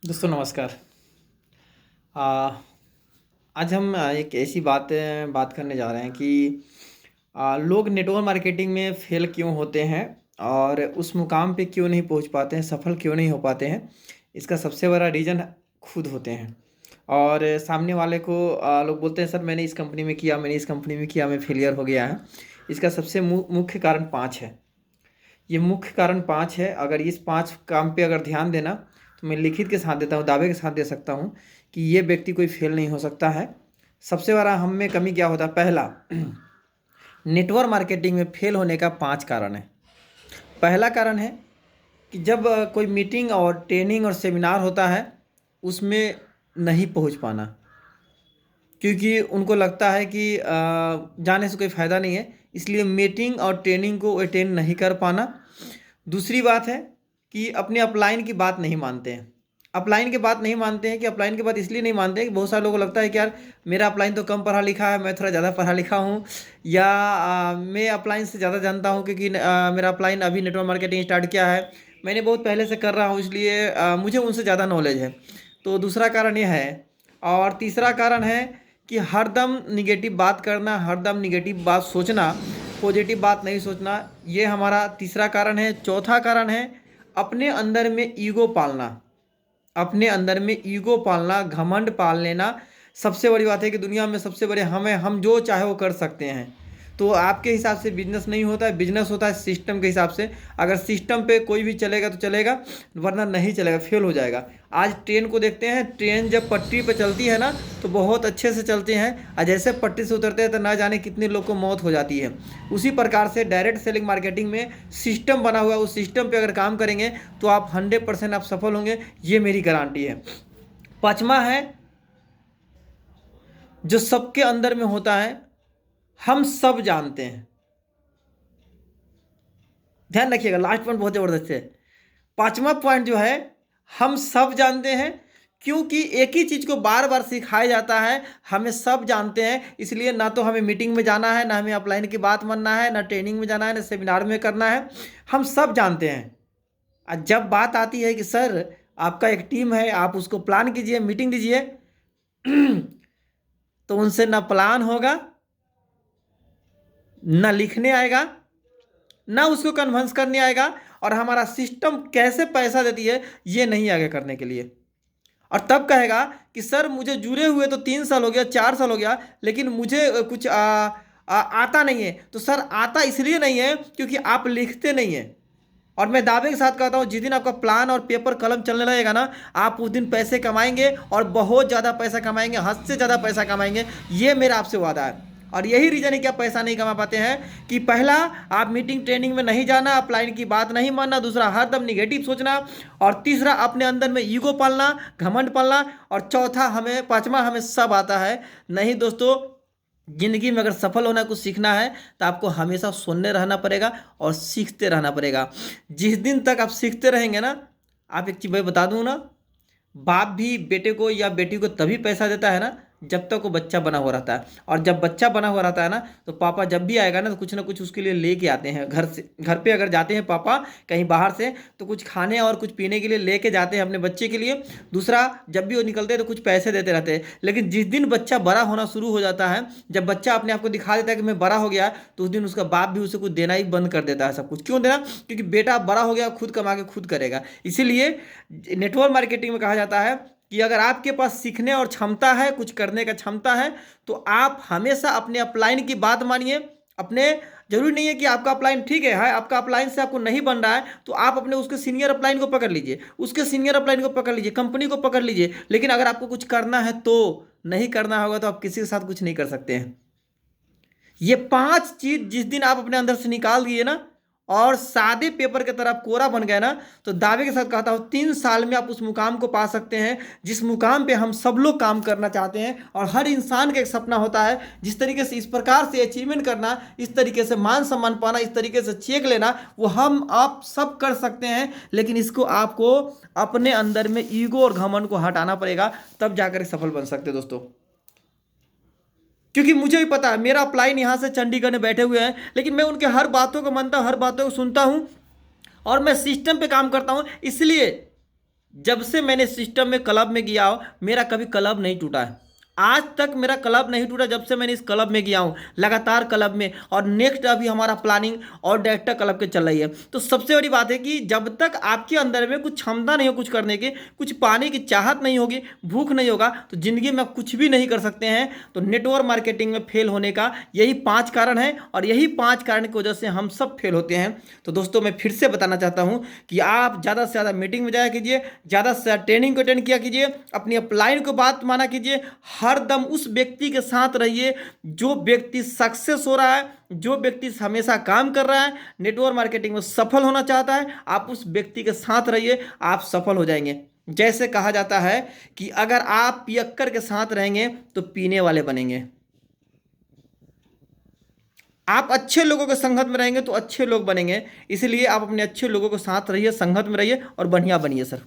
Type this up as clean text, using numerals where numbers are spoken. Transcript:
दोस्तों नमस्कार। आ, आज हम एक ऐसी बात करने जा रहे हैं कि लोग नेटवर्क मार्केटिंग में फेल क्यों होते हैं और उस मुकाम पे क्यों नहीं पहुंच पाते हैं, सफल क्यों नहीं हो पाते हैं। इसका सबसे बड़ा रीज़न खुद होते हैं। और सामने वाले को लोग बोलते हैं, सर मैंने इस कंपनी में किया, मैंने इस कंपनी में किया, मैं फेलियर हो गया है। इसका सबसे मुख्य कारण पाँच है। ये मुख्य कारण पाँच है। अगर इस पाँच काम पे अगर ध्यान देना तो मैं लिखित के साथ देता हूँ, दावे के साथ दे सकता हूँ कि ये व्यक्ति कोई फेल नहीं हो सकता है। सबसे बड़ा हम में कमी क्या होता है? पहला, नेटवर्क मार्केटिंग में फेल होने का पाँच कारण है। पहला कारण है कि जब कोई मीटिंग और ट्रेनिंग और सेमिनार होता है उसमें नहीं पहुंच पाना, क्योंकि उनको लगता है कि जाने से कोई फ़ायदा नहीं है, इसलिए मीटिंग और ट्रेनिंग को अटेंड नहीं कर पाना। दूसरी बात है कि अपने अपलाइन की बात नहीं मानते हैं। अपलाइन की बात नहीं मानते हैं कि अपलाइन की बात इसलिए नहीं मानते हैं कि बहुत सारे लोगों को लगता है कि यार मेरा अपलाइन तो कम पढ़ा लिखा है, मैं थोड़ा ज़्यादा पढ़ा लिखा हूँ, या मैं अपलाइन से ज़्यादा जानता हूँ क्योंकि मेरा अपलाइन अभी नेटवर्क मार्केटिंग स्टार्ट किया है, मैंने बहुत पहले से कर रहा हूँ, इसलिए मुझे उनसे ज़्यादा नॉलेज है। तो दूसरा कारण यह है। और तीसरा कारण है कि हरदम निगेटिव बात करना, हरदम निगेटिव बात सोचना, पॉजिटिव बात नहीं सोचना, ये हमारा तीसरा कारण है। चौथा कारण है अपने अंदर में ईगो पालना। अपने अंदर में ईगो पालना, घमंड पाल लेना। सबसे बड़ी बात है कि दुनिया में सबसे बड़े हम जो चाहे वो कर सकते हैं। तो आपके हिसाब से बिजनेस नहीं होता है, बिजनेस होता है सिस्टम के हिसाब से। अगर सिस्टम पे कोई भी चलेगा तो चलेगा, वरना नहीं चलेगा, फेल हो जाएगा। आज ट्रेन को देखते हैं, ट्रेन जब पटरी पे चलती है ना तो बहुत अच्छे से चलते हैं, और जैसे पटरी से उतरते हैं तो ना जाने कितने लोग को मौत हो जाती है। उसी प्रकार से डायरेक्ट सेलिंग मार्केटिंग में सिस्टम बना हुआ है, उस सिस्टम पे अगर काम करेंगे तो आप 100% आप सफल होंगे, ये मेरी गारंटी है। पांचवा है जो सबके अंदर में होता है, हम सब जानते हैं। ध्यान रखिएगा, लास्ट पॉइंट बहुत जबरदस्त है। पांचवा पॉइंट जो है, हम सब जानते हैं, क्योंकि एक ही चीज को बार बार सिखाया जाता है। हमें सब जानते हैं, इसलिए ना तो हमें मीटिंग में जाना है, ना हमें अपलाइन की बात मानना है, ना ट्रेनिंग में जाना है, ना सेमिनार में करना है। हम सब जानते हैं। और जब बात आती है कि सर आपका एक टीम है, आप उसको प्लान कीजिए, मीटिंग दीजिए, तो उनसे ना प्लान होगा, ना लिखने आएगा, ना उसको कन्विंस करने आएगा, और हमारा सिस्टम कैसे पैसा देती है ये नहीं आगे करने के लिए। और तब कहेगा कि सर मुझे जुड़े हुए तो 3 साल हो गया, 4 साल हो गया, लेकिन मुझे कुछ आता नहीं है। तो सर आता इसलिए नहीं है क्योंकि आप लिखते नहीं है। और मैं दावे के साथ कहता हूँ, जिस दिन आपका प्लान और पेपर कलम चलने लगेगा ना, आप उस दिन पैसे कमाएंगे, और बहुत ज़्यादा पैसा कमाएंगे, हद से ज़्यादा पैसा कमाएंगे। ये मेरा आपसे वादा है। और यही रीज़न है कि आप पैसा नहीं कमा पाते हैं कि पहला, आप मीटिंग ट्रेनिंग में नहीं जाना, अपलाइन की बात नहीं मानना, दूसरा हरदम निगेटिव सोचना, और तीसरा अपने अंदर में ईगो पालना, घमंड पालना, और चौथा हमें, पांचवा हमें सब आता है। नहीं दोस्तों, जिंदगी में अगर सफल होना, कुछ सीखना है तो आपको हमेशा सुनने रहना पड़ेगा और सीखते रहना पड़ेगा। जिस दिन तक आप सीखते रहेंगे ना, आप एक चीज़ मैं बता दूं ना, बाप भी बेटे को या बेटी को तभी पैसा देता है ना जब तक वो बच्चा बना हुआ रहता है। और जब बच्चा बना हुआ रहता है ना, तो पापा जब भी आएगा ना कुछ उसके लिए लेके आते हैं घर से। घर पे अगर जाते हैं पापा कहीं बाहर से, तो कुछ खाने और कुछ पीने के लिए लेके जाते हैं अपने बच्चे के लिए। दूसरा, जब भी वो निकलते हैं तो कुछ पैसे देते रहते हैं। लेकिन जिस दिन बच्चा बड़ा होना शुरू हो जाता है, जब बच्चा अपने आप को दिखा देता है कि मैं बड़ा हो गया, तो उस दिन उसका बाप भी उसे कुछ देना ही बंद कर देता है। सब कुछ क्यों देना? क्योंकि बेटा बड़ा हो गया, खुद कमा के खुद करेगा। इसीलिए नेटवर्क मार्केटिंग में कहा जाता है कि अगर आपके पास सीखने और क्षमता है, कुछ करने का क्षमता है, तो आप हमेशा अपने अपलाइन की बात मानिए। अपने, जरूरी नहीं है कि आपका अपलाइन ठीक है, आपका अपलाइन से आपको नहीं बन रहा है तो आप अपने उसके सीनियर अपलाइन को पकड़ लीजिए, उसके सीनियर अपलाइन को पकड़ लीजिए, कंपनी को पकड़ लीजिए। लेकिन अगर आपको कुछ करना है तो, नहीं करना होगा तो आप किसी के साथ कुछ नहीं कर सकते हैं। ये पांच चीज जिस दिन आप अपने अंदर से निकाल दिए ना, और सादे पेपर की तरह कोरा बन गए ना, तो दावे के साथ कहता हूं 3 साल में आप उस मुकाम को पा सकते हैं जिस मुकाम पे हम सब लोग काम करना चाहते हैं। और हर इंसान का एक सपना होता है, जिस तरीके से, इस प्रकार से अचीवमेंट करना, इस तरीके से मान सम्मान पाना, इस तरीके से चेक लेना, वो हम आप सब कर सकते हैं। लेकिन इसको आपको अपने अंदर में ईगो और घमंड को हटाना पड़ेगा, तब जाकर सफल बन सकते हैं दोस्तों। क्योंकि मुझे भी पता है, मेरा अपलाइन यहाँ से चंडीगढ़ में बैठे हुए हैं, लेकिन मैं उनके हर बातों को मानता हूँ, हर बातों को सुनता हूँ, और मैं सिस्टम पे काम करता हूँ। इसलिए जब से मैंने सिस्टम में क्लब में गया हूँ, मेरा कभी क्लब नहीं टूटा है। आज तक मेरा क्लब नहीं टूटा जब से मैंने इस क्लब में गया हूँ, लगातार क्लब में। और नेक्स्ट अभी हमारा प्लानिंग और डायरेक्टर क्लब के चल रही है। तो सबसे बड़ी बात है कि जब तक आपके अंदर में कुछ क्षमता नहीं हो कुछ करने की, कुछ पाने की चाहत नहीं होगी, भूख नहीं होगा, तो जिंदगी में आप कुछ भी नहीं कर सकते हैं। तो नेटवर्क मार्केटिंग में फेल होने का यही 5 कारण है, और यही 5 कारण की वजह से हम सब फेल होते हैं। तो दोस्तों, मैं फिर से बताना चाहता हूँ कि आप ज़्यादा से ज़्यादा मीटिंग में जाया कीजिए, ज़्यादा से ज़्यादा ट्रेनिंग को अटेंड किया कीजिए, अपनी अपलाइन को बात माना कीजिए। हर दम उस व्यक्ति के साथ रहिए जो व्यक्ति सक्सेस हो रहा है, जो व्यक्ति हमेशा काम कर रहा है, नेटवर्क मार्केटिंग में सफल होना चाहता है। आप उस व्यक्ति के साथ रहिए, आप सफल हो जाएंगे। जैसे कहा जाता है कि अगर आप पियक्कर के साथ रहेंगे तो पीने वाले बनेंगे। आप अच्छे लोगों के संगत में रहेंगे तो अच्छे लोग बनेंगे। इसलिए आप अपने अच्छे लोगों के साथ रहिए, संगत में रहिए और बढ़िया बनिए सर।